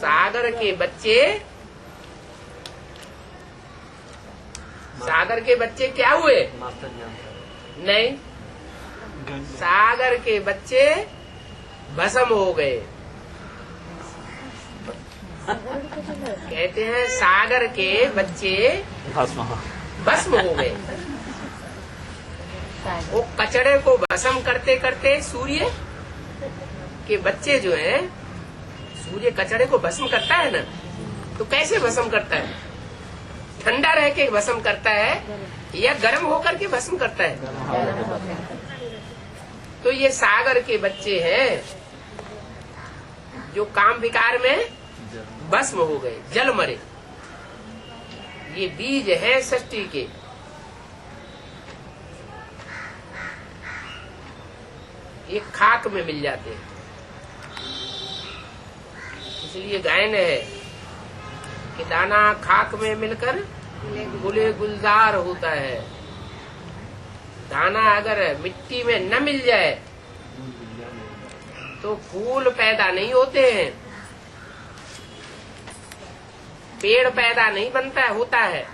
सागर के बच्चे क्या हुए? नहीं, सागर के बच्चे भस्म हो गए। कहते हैं सागर के बच्चे भस्म हो गए। वो कचड़े को भस्म करते करते सूर्य के बच्चे जो हैं, सूर्य कचड़े को भस्म करता है ना, तो कैसे भस्म करता है? ठंडा रह के भस्म करता है या गर्म होकर के भस्म करता है? तो ये सागर के बच्चे हैं जो काम विकार में भस्म हो गए, जल मरे। ये बीज है सृष्टि के। ये खाक में मिल जाते हैं। इसलिए गायन है कि दाना खाक में मिलकर गुले गुलजार होता है। दाना अगर मिट्टी में न मिल जाए तो फूल पैदा नहीं होते हैं, पेड़ पैदा नहीं बनता होता है,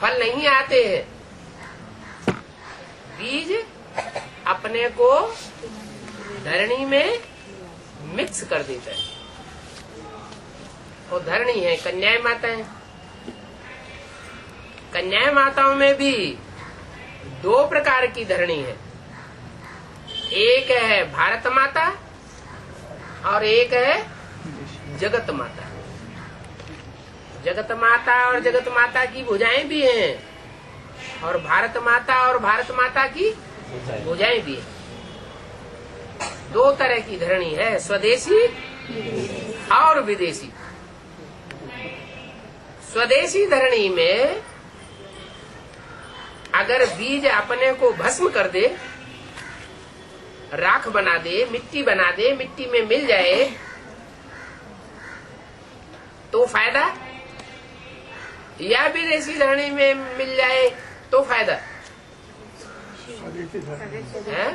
फल नहीं आते हैं। बीज अपने को धरणी में मिक्स कर देता है। और धरणी है कन्याएं माताएं। कन्याएं माताओं में भी दो प्रकार की धरणी है। एक है भारत माता और एक है जगत माता। जगत माता और जगत माता की भुजाएं भी हैं और भारत माता की भुजाएं भी हैं। दो तरह की धरणी है, स्वदेशी और विदेशी। स्वदेशी धरणी में अगर बीज अपने को भस्म कर दे, राख बना दे, मिट्टी बना दे, मिट्टी में मिल जाए तो फायदा, या विदेशी धरणी में मिल जाए तो फायदा है?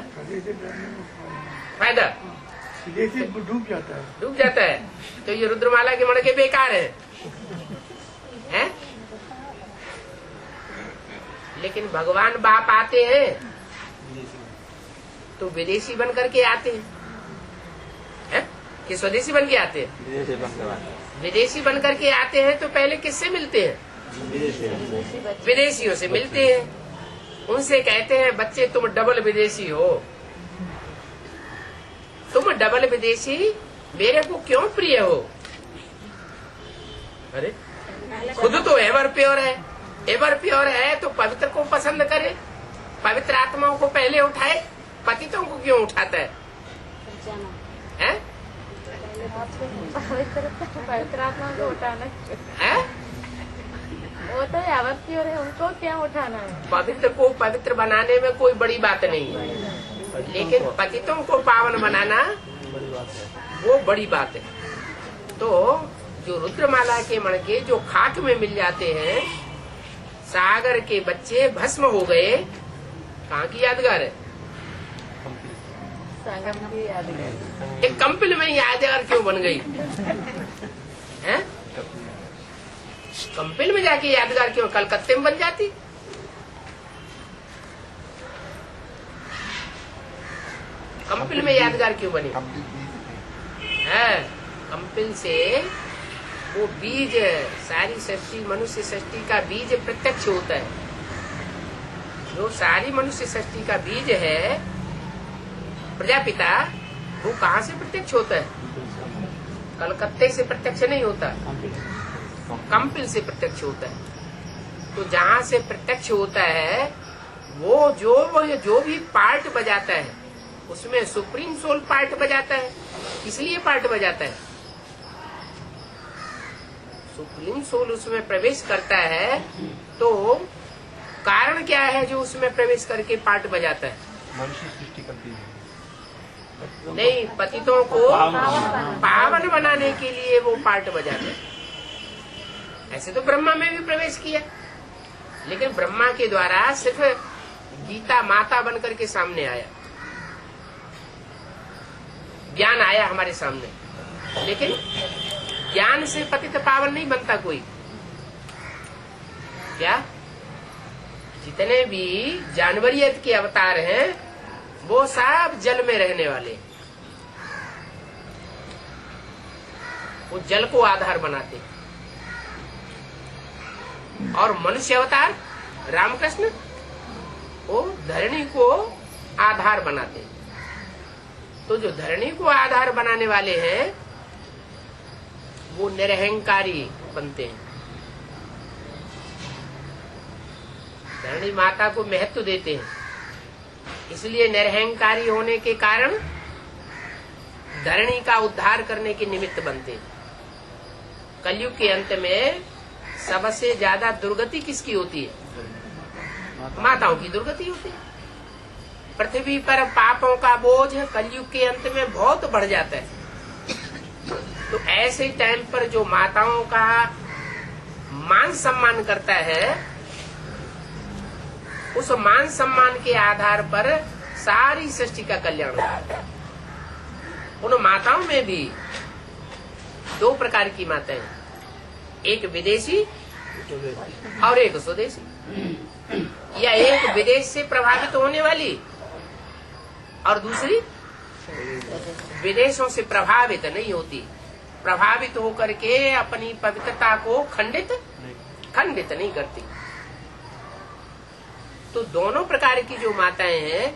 फायदा डूब जाता है। तो ये रुद्रमाला के मणके बेकार हैं। लेकिन भगवान बाप आते हैं तो विदेशी बन करके आते हैं कि स्वदेशी बन के आते हैं? विदेशी बन करके आते हैं तो पहले किससे मिलते हैं? विदेशियों से मिलते हैं। उनसे कहते हैं बच्चे तुम डबल विदेशी हो, तुम डबल विदेशी मेरे को क्यों प्रिय हो? अरे खुद तो एवर प्योर है। एवर प्योर है तो पवित्र को पसंद करे, पवित्र आत्माओं को पहले उठाए, पतितों को क्यों उठाता है? पवित्र आत्मा को उठाना है? वो तो एवर प्योर है, उनको क्या उठाना है? पवित्र को पवित्र बनाने में कोई बड़ी बात नहीं है, लेकिन पतितों को पावन बनाना वो बड़ी बात है। तो जो रुद्रमाला के मणके जो खाक में मिल जाते हैं, सागर के बच्चे भस्म हो गए। कहाँ की यादगार है? एक कंपिल में यादगार क्यों बन गई है? कंपिल में जाके यादगार क्यों कलकत्ते में बन जाती? कंपिल में यादगार क्यों बनी है? कंपिल से वो बीज, सारी सृष्टि, मनुष्य सृष्टि का बीज प्रत्यक्ष होता है। जो सारी मनुष्य सृष्टि का बीज है प्रजापिता, वो कहाँ से प्रत्यक्ष होता है? कलकत्ते से प्रत्यक्ष नहीं होता, कंपिल से प्रत्यक्ष होता है। तो जहाँ से प्रत्यक्ष होता है वो जो भी पार्ट बजाता है उसमें सुप्रीम सोल पार्ट बजाता है। इसलिए पार्ट बजाता है, सुप्रीम सोल उसमें प्रवेश करता है। तो कारण क्या है जो उसमें प्रवेश करके पार्ट बजाता है? मनुष्य सृष्टि करती है नहीं, पतितों को पावन बनाने के लिए वो पार्ट बजाता है। ऐसे तो ब्रह्मा में भी प्रवेश किया, लेकिन ब्रह्मा के द्वारा सिर्फ गीता माता बनकर के सामने आया, ज्ञान आया हमारे सामने। लेकिन ज्ञान से पतित पावन नहीं बनता कोई। क्या? जितने भी जानवरियत के अवतार हैं वो सब जल में रहने वाले, वो जल को आधार बनाते। और मनुष्य अवतार रामकृष्ण वो धरणी को आधार बनाते। तो जो धरणी को आधार बनाने वाले हैं वो निरहंकारी बनते हैं। धरणी माता को महत्व देते हैं, इसलिए निरहंकारी होने के कारण धरणी का उद्धार करने के निमित्त बनते हैं। कलयुग के अंत में सबसे ज्यादा दुर्गति किसकी होती है? माताओं की दुर्गति होती है। पृथ्वी पर पापों का बोझ कलयुग के अंत में बहुत बढ़ जाता है। तो ऐसे टाइम पर जो माताओं का मान सम्मान करता है, उस मान सम्मान के आधार पर सारी सृष्टि का कल्याण होता है। उन माताओं में भी दो प्रकार की माताएं, एक विदेशी और एक स्वदेशी, या एक विदेश से प्रभावित होने वाली और दूसरी विदेशों से प्रभावित नहीं होती। प्रभावित होकर के अपनी पवित्रता को खंडित नहीं करती। तो दोनों प्रकार की जो माताएं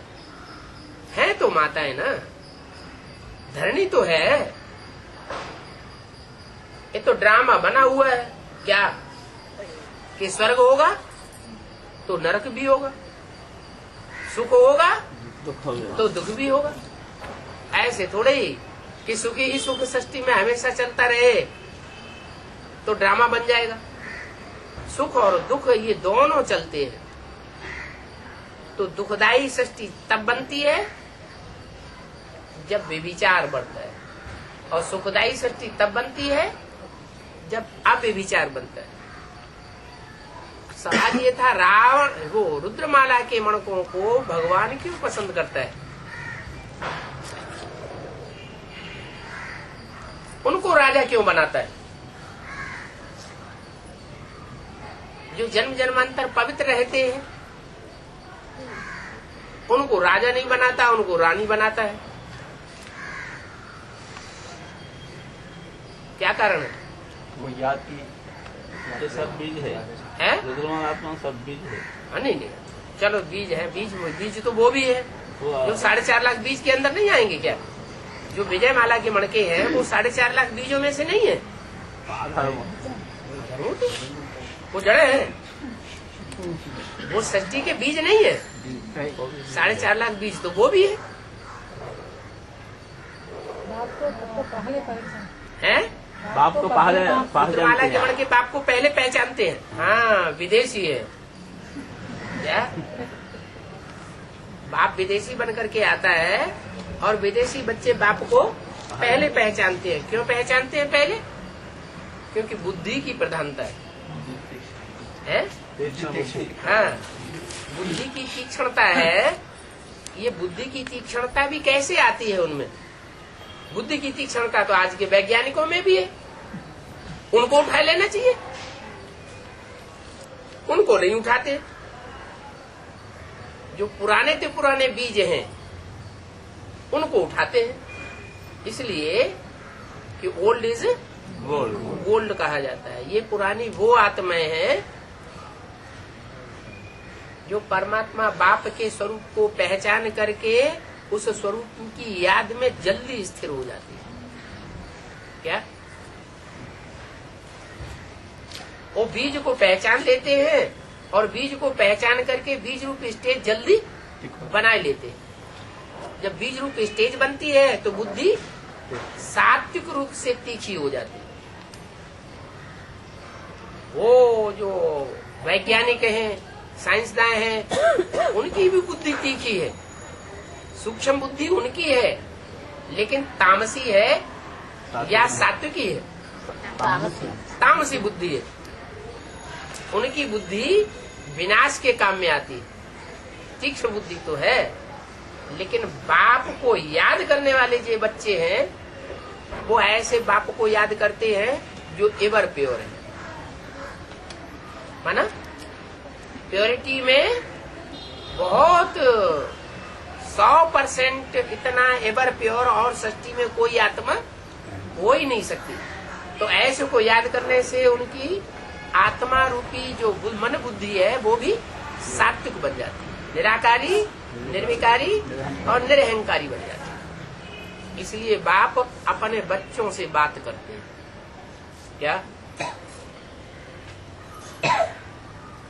हैं तो माताएं ना, धरणी तो है। ये तो ड्रामा बना हुआ है क्या कि स्वर्ग होगा तो नरक भी होगा, सुख होगा तो दुख भी होगा। ऐसे थोड़े ही कि सुख ही सुख सृष्टि में हमेशा चलता रहे तो ड्रामा बन जाएगा। सुख और दुख ये दोनों चलते हैं। तो दुखदायी सृष्टि तब बनती है जब व्यभिचार बढ़ता है, और सुखदायी सृष्टि तब बनती है जब अव्यभिचार बनता है। सवाल ये था, रावण वो रुद्रमाला के मणकों को भगवान क्यों पसंद करता है? उनको राजा क्यों बनाता है? जो जन्म जन्मांतर पवित्र रहते हैं उनको राजा नहीं बनाता, उनको रानी बनाता है। क्या कारण है? वो याद की ये सब बीज है, आत्मा सब बीज है। नहीं, चलो बीज है, बीज तो वो भी है जो 4.5 लाख बीज के अंदर नहीं आएंगे क्या? जो विजय माला के मणके हैं वो 4.5 लाख बीजों में से नहीं है। वो जड़े हैं, वो सृष्टि के बीज नहीं है। 4.5 लाख बीज तो वो भी है। बाप को पहले माला के मणके बाप को पहले पहचानते हैं। हाँ, विदेशी है क्या? बाप विदेशी बन करके आता है और विदेशी बच्चे बाप को पहले पहचानते हैं। क्यों पहचानते हैं पहले? क्योंकि बुद्धि की प्रधानता है। हाँ, बुद्धि की तीक्ष्णता है। ये बुद्धि की तीक्ष्णता भी कैसे आती है उनमें? बुद्धि की तीक्ष्णता तो आज के वैज्ञानिकों में भी है। उनको उठा लेना चाहिए, उनको नहीं उठाते। जो पुराने से पुराने बीज हैं उनको उठाते हैं, इसलिए कि ओल्ड इज गोल्ड कहा जाता है। ये पुरानी वो आत्माएं हैं जो परमात्मा बाप के स्वरूप को पहचान करके उस स्वरूप की याद में जल्दी स्थिर हो जाती है। क्या? वो बीज को पहचान लेते हैं और बीज को पहचान करके बीज रूप स्टेज जल्दी बना लेते हैं। जब बीज रूप स्टेज बनती है तो बुद्धि सात्विक रूप से तीखी हो जाती है। वो जो वैज्ञानिक हैं, साइंसदान हैं, उनकी भी बुद्धि तीखी है, सूक्ष्म बुद्धि उनकी है, लेकिन तामसी है या सात्विकी है? तामसी बुद्धि है। उनकी बुद्धि विनाश के काम में आती है। तीक्ष्ण बुद्धि तो है, लेकिन बाप को याद करने वाले जो बच्चे हैं वो ऐसे बाप को याद करते हैं जो एवर प्योर है, माना प्योरिटी में बहुत 100% इतना एवर प्योर और सृष्टि में कोई आत्मा हो ही नहीं सकती। तो ऐसे को याद करने से उनकी आत्मा रूपी जो मन बुद्धि है वो भी सात्विक बन जाती है, निराकारी, निर्विकारी और निरहंकारी बन जाती है। इसलिए बाप अपने बच्चों से बात करते हैं, क्या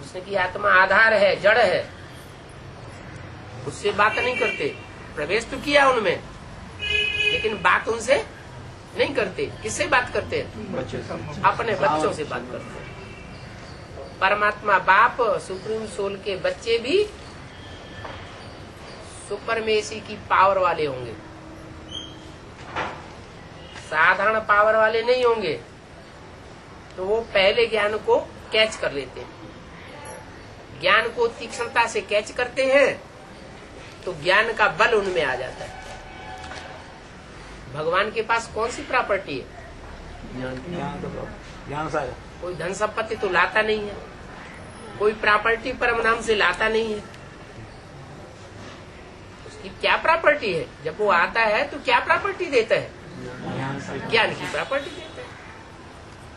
उसने की आत्मा आधार है, जड़ है, उससे बात नहीं करते। प्रवेश तो किया उनमें, लेकिन बात उनसे नहीं करते। किससे बात करते हैं? अपने बच्चों से बात करते हैं। परमात्मा बाप सुप्रीम सोल के बच्चे भी सुपरमेसी की पावर वाले होंगे, साधारण पावर वाले नहीं होंगे। तो वो पहले ज्ञान को कैच कर लेते हैं, ज्ञान को तीक्ष्णता से कैच करते हैं, तो ज्ञान का बल उनमें आ जाता है। भगवान के पास कौन सी प्रॉपर्टी है? ज्ञान सागर। कोई धन संपत्ति तो लाता नहीं है, कोई प्रॉपर्टी परम नाम से लाता नहीं है। उसकी क्या प्रॉपर्टी है? जब वो आता है तो क्या प्रॉपर्टी देता है? ज्ञान की प्रॉपर्टी देता है।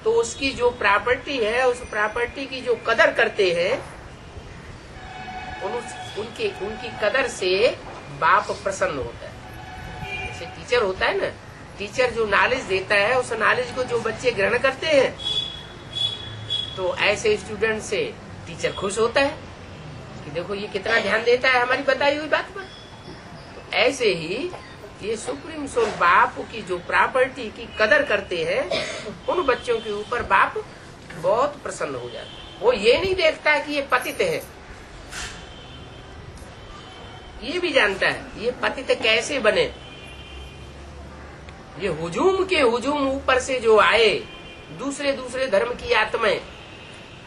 तो उसकी जो प्रॉपर्टी है, उस प्रॉपर्टी की जो कदर करते हैं, उनकी कदर से बाप प्रसन्न होता है। जैसे टीचर होता है ना, टीचर जो नॉलेज देता है उस नॉलेज को जो बच्चे ग्रहण करते हैं, तो ऐसे स्टूडेंट से टीचर खुश होता है कि देखो ये कितना ध्यान देता है हमारी बताई हुई बात पर। तो ऐसे ही ये सुप्रीम सोल बाप की जो प्रॉपर्टी की कदर करते हैं, उन बच्चों के ऊपर बाप बहुत प्रसन्न हो जाता है। वो ये नहीं देखता कि ये पतित है, ये भी जानता है ये पतित कैसे बने। ये हुजूम के हुजूम ऊपर से जो आए दूसरे दूसरे धर्म की आत्माएं,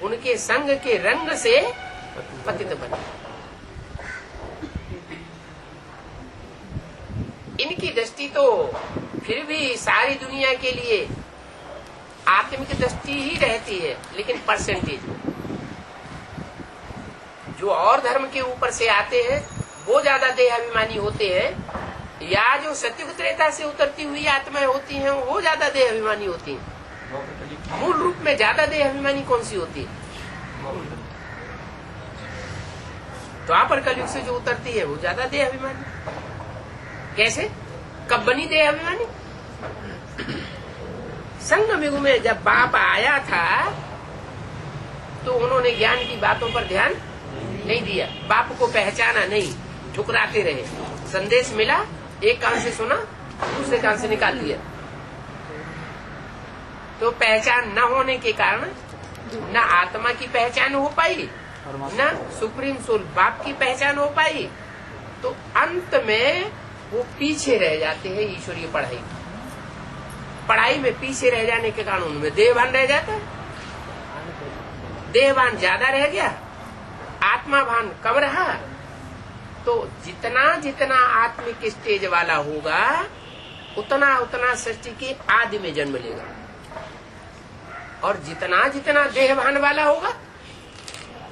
उनके संग के रंग से पतित बने। इनकी दृष्टि तो फिर भी सारी दुनिया के लिए आत्मिक दृष्टि ही रहती है, लेकिन परसेंटेज जो और धर्म के ऊपर से आते हैं वो ज्यादा देहाभिमानी होते हैं, या जो सत्युग त्रेता से उतरती हुई आत्माएं होती हैं वो ज्यादा देहाभिमानी होती हैं। मूल रूप में ज्यादा देहाभिमानी कौन सी होती है? तो आप पर कलयुग से जो उतरती है वो ज्यादा देहाभिमानी। कैसे? कब बनी देहाभिमानी? संगम युग में जब बाप आया था तो उन्होंने ज्ञान की बातों पर ध्यान नहीं दिया, बाप को पहचाना नहीं, ठुकराते रहे। संदेश मिला, एक कान से सुना, दूसरे कान से निकाल दिया। तो पहचान न होने के कारण न आत्मा की पहचान हो पाई, न सुप्रीम सोल बाप की पहचान हो पाई। तो अंत में वो पीछे रह जाते हैं ईश्वरीय पढ़ाई। पढ़ाई में पीछे रह जाने के कारण उनमें देहभान रह जाता है। देहभान ज्यादा रह गया, आत्मा भान कम रहा। तो जितना जितना आत्मिक स्टेज वाला होगा उतना उतना सृष्टि के आदि में जन्म लेगा, और जितना जितना देहभान वाला होगा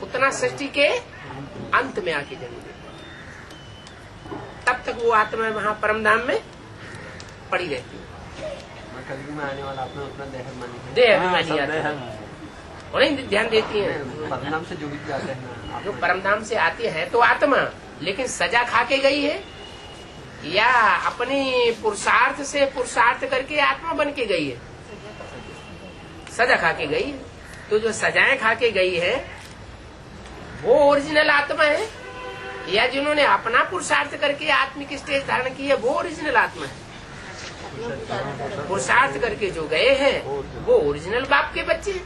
उतना सृष्टि के अंत में आके जन्म लेगा। तब तक वो आत्मा वहां परम धाम में पड़ी रहती है। कलयुग में आने वाला अपना अपना देहाभिमानी आता है, उन्हें ध्यान देती है। परमधाम से जो भी जाते हैं, जो परमधाम से आती है तो आत्मा, लेकिन सजा खा के गई है या अपनी पुरुषार्थ से पुरुषार्थ करके आत्मा बन के गई है? सजा खा के गई है। तो जो सजाएं खा के गई है वो ओरिजिनल आत्मा है, या जिन्होंने अपना पुरुषार्थ करके आत्मिक स्टेज धारण की है वो ओरिजिनल आत्मा है? पुरुषार्थ करके जो गए हैं वो ओरिजिनल बाप के बच्चे हैं।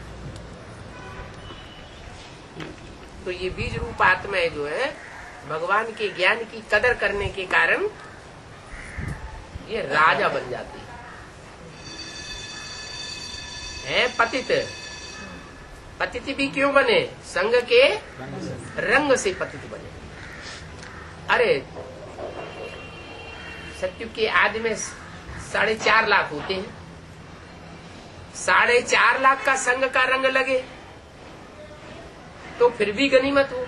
तो ये बीज रूप आत्माएं जो है भगवान के ज्ञान की कदर करने के कारण ये राजा बन जाती है। पतित पतित भी क्यों बने? संग के रंग से पतित बने। अरे सत्युग के आदि में 4.5 लाख होते हैं। 4.5 लाख का संग का रंग लगे तो फिर भी गनीमत हो।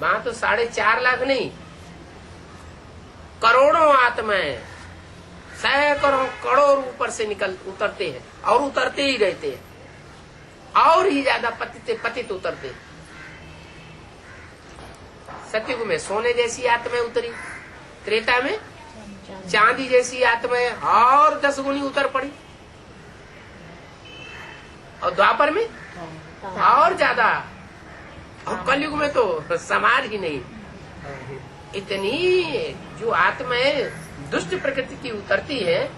वहां तो 4.5 लाख नहीं, करोड़ों आत्माएं, सैकड़ों करोड़ ऊपर से उतरते हैं और उतरते ही रहते हैं, और ही ज्यादा पतित उतरते हैं। सतयुग में सोने जैसी आत्माएं उतरी, त्रेता में चांदी जैसी आत्माएं और 10 गुनी उतर पड़ी, और द्वापर में और ज्यादा, और कलयुग में तो समाज ही नहीं। इतनी जो आत्माएं दुष्ट प्रकृति की उतरती है,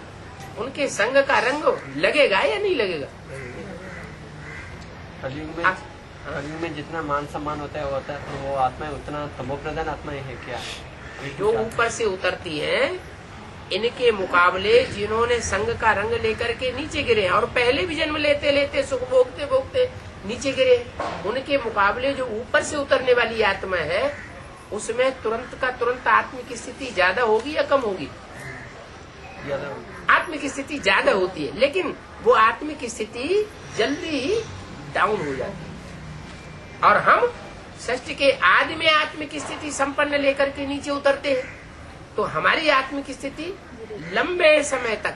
उनके संग का रंग लगेगा या नहीं लगेगा? कलयुग में जितना मान सम्मान होता है तो वो आत्माएं उतना तमोप्रधान आत्माएं है क्या? जो ऊपर से उतरती हैं, इनके मुकाबले जिन्होंने संग का रंग लेकर के नीचे गिरे और पहले भी जन्म लेते लेते सुख भोगते भोगते नीचे गिरे, उनके मुकाबले जो ऊपर से उतरने वाली आत्मा है, उसमें तुरंत का तुरंत आत्म की स्थिति ज्यादा होगी या कम होगी? आत्म की स्थिति ज्यादा होती है, लेकिन वो आत्म की स्थिति जल्दी ही डाउन हो जाती है। और हम षष्ठ के आदि में आत्म की स्थिति संपन्न लेकर के नीचे उतरते हैं, तो हमारी आत्म की स्थिति लंबे समय तक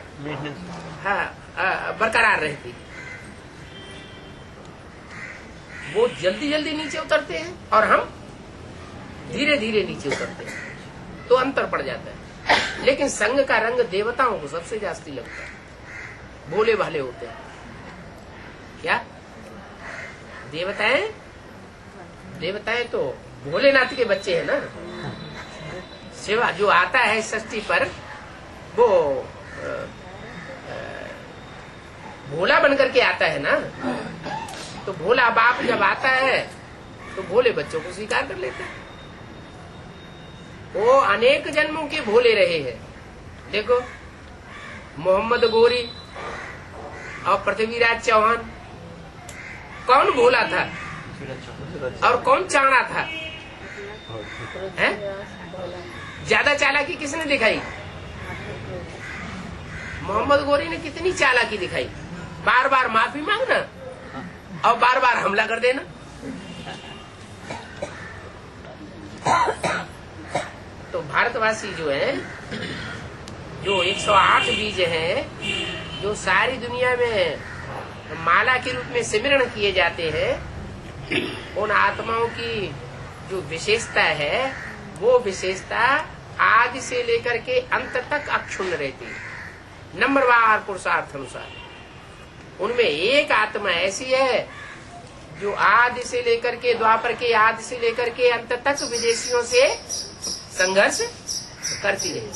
बरकरार रहती है। वो जल्दी जल्दी नीचे उतरते हैं और हम धीरे धीरे नीचे उतरते हैं, तो अंतर पड़ जाता है। लेकिन संग का रंग देवताओं को सबसे जास्ती लगता है, भोले भाले होते हैं। क्या देवताएं तो भोलेनाथ के बच्चे हैं ना। सेवा जो आता है षष्ठी पर, वो भोला बनकर के आता है ना, तो भोला बाप जब आता है तो भोले बच्चों को स्वीकार कर लेते हैं। वो अनेक जन्मों के भोले रहे हैं। देखो, मोहम्मद गोरी और पृथ्वीराज चौहान, कौन भोला था और कौन चाणा था? हैं? ज्यादा चालाकी किसने दिखाई? मोहम्मद गोरी ने कितनी चालाकी दिखाई, बार बार माफी मांगना और बार बार हमला कर देना। तो भारतवासी जो है, जो 108 बीज हैं, जो सारी दुनिया में माला के रूप में सिमरण किए जाते हैं, उन आत्माओं की जो विशेषता है, वो विशेषता आदि से लेकर के अंत तक अक्षुण्ण रहती है, नंबरवार पुरुषार्थ अनुसार। उनमें एक आत्मा ऐसी है जो आदि से लेकर के, द्वापर के आदि से लेकर के अंत तक विदेशियों से संघर्ष करती रही।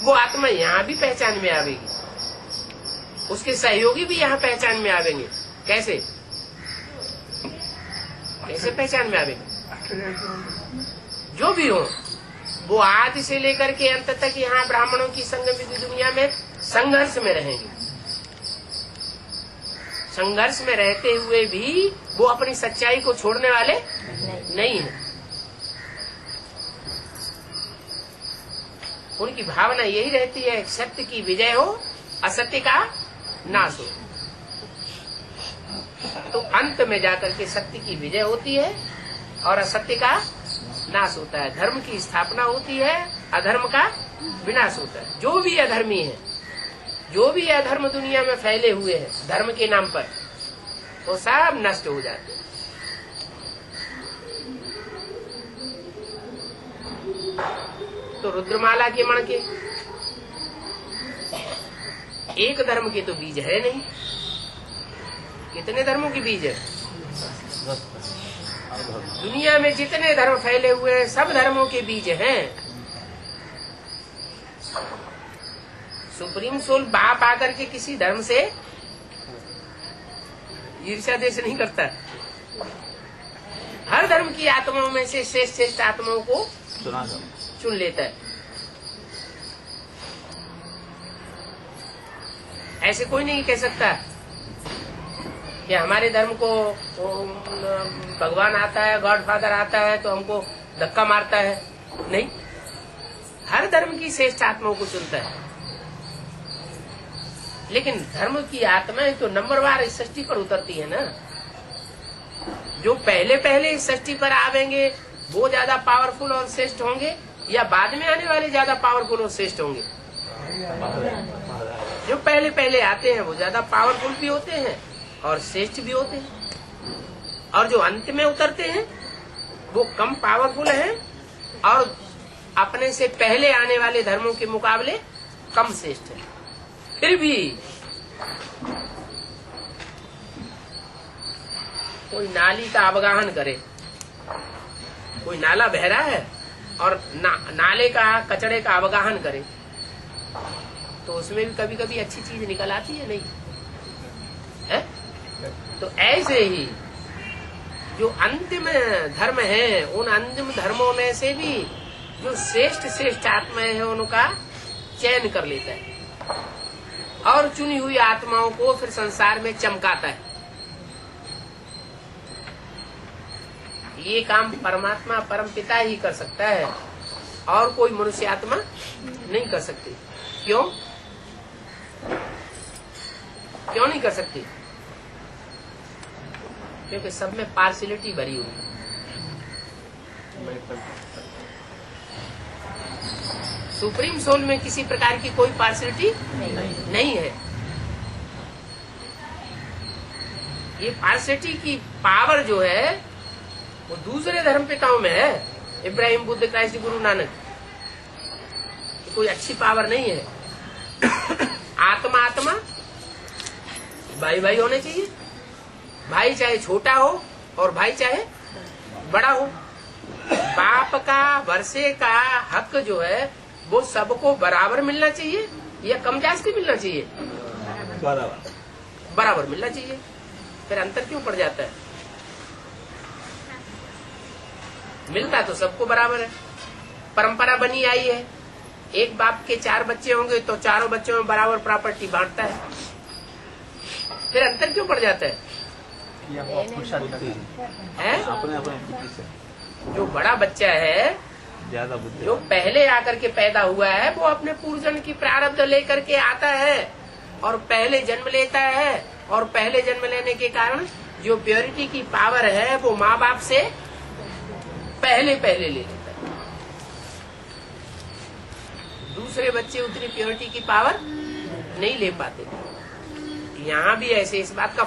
वो आत्मा यहाँ भी पहचान में आवेगी, उसके सहयोगी भी यहाँ पहचान में आवेंगे। कैसे पहचान में आवेंगे? जो भी हो, वो आदि से लेकर के अंत तक यहाँ ब्राह्मणों की संगम दुनिया में संघर्ष में रहेंगे। संघर्ष में रहते हुए भी वो अपनी सच्चाई को छोड़ने वाले नहीं है। उनकी भावना यही रहती है, सत्य की विजय हो, असत्य का नाश हो। तो अंत में जाकर के सत्य की विजय होती है और असत्य का नाश होता है, धर्म की स्थापना होती है, अधर्म का विनाश होता है। जो भी अधर्मी है, जो भी अधर्म दुनिया में फैले हुए हैं धर्म के नाम पर, वो सब नष्ट हो जाते हैं। तो रुद्रमाला के मण के एक धर्म के तो बीज है नहीं, कितने धर्मों के बीज है? दुनिया में जितने धर्म फैले हुए हैं, सब धर्मों के बीज हैं। सुप्रीम सोल बाप आकर के किसी धर्म से ईर्ष्या देश नहीं करता। हर धर्म की आत्माओं में से श्रेष्ठ आत्माओं को चुन लेता है। ऐसे कोई नहीं कह सकता कि हमारे धर्म को भगवान आता है, गॉड फादर आता है तो हमको धक्का मारता है। नहीं, हर धर्म की श्रेष्ठ आत्माओं को चुनता है, लेकिन धर्म की आत्माएं तो नंबरवार इस सृष्टि पर उतरती है ना। जो पहले पहले इस सृष्टि पर आवेंगे वो ज्यादा पावरफुल और श्रेष्ठ होंगे, या बाद में आने वाले ज्यादा पावरफुल और श्रेष्ठ होंगे? जो पहले पहले आते हैं वो ज्यादा पावरफुल भी होते हैं और श्रेष्ठ भी होते हैं, और जो अंत में उतरते हैं वो कम पावरफुल हैं और अपने से पहले आने वाले धर्मों के मुकाबले कम श्रेष्ठ है। फिर भी कोई नाली का अवगाहन करे, कोई नाला बह रहा है और नाले का कचड़े का अवगाहन करे, तो उसमें भी कभी कभी अच्छी चीज निकल आती है, नहीं है? तो ऐसे ही जो अंतिम धर्म है, उन अंतिम धर्मों में से भी जो श्रेष्ठ श्रेष्ठ आत्माएं हैं उनका चयन कर लेता है और चुनी हुई आत्माओं को फिर संसार में चमकाता है। ये काम परमात्मा परमपिता ही कर सकता है और कोई मनुष्य आत्मा नहीं कर सकती। क्यों नहीं कर सकती? क्योंकि सब में पार्शियलिटी भरी हुई है। सुप्रीम सोल में किसी प्रकार की कोई पार्शियलिटी नहीं है। ये पार्शियलिटी की पावर जो है वो दूसरे धर्म पिताओं में है, इब्राहिम, बुद्ध, क्राइस्ट, गुरु नानक। कोई अच्छी पावर नहीं है। आत्मा आत्मा भाई भाई होने चाहिए, भाई चाहे छोटा हो और भाई चाहे बड़ा हो। बाप का वर्षे का हक जो है वो सबको बराबर मिलना चाहिए या कम जास्ती मिलना चाहिए? बराबर मिलना चाहिए। फिर अंतर क्यों पड़ जाता है? मिलता तो सबको बराबर है। परंपरा बनी आई है, एक बाप के 4 बच्चे होंगे तो चारों बच्चों में बराबर प्रॉपर्टी बांटता है। फिर अंतर क्यों पड़ जाता है? जो बड़ा बच्चा है, ज्यादा बुद्धि, जो पहले आकर के पैदा हुआ है, वो अपने पूर्वजन्म की प्रारब्ध लेकर के आता है और पहले जन्म लेता है, और पहले जन्म लेने के कारण जो प्योरिटी की पावर है वो माँ बाप से पहले ले लेता है। दूसरे बच्चे उतनी प्योरिटी की पावर नहीं ले पाते। यहाँ भी ऐसे इस बात का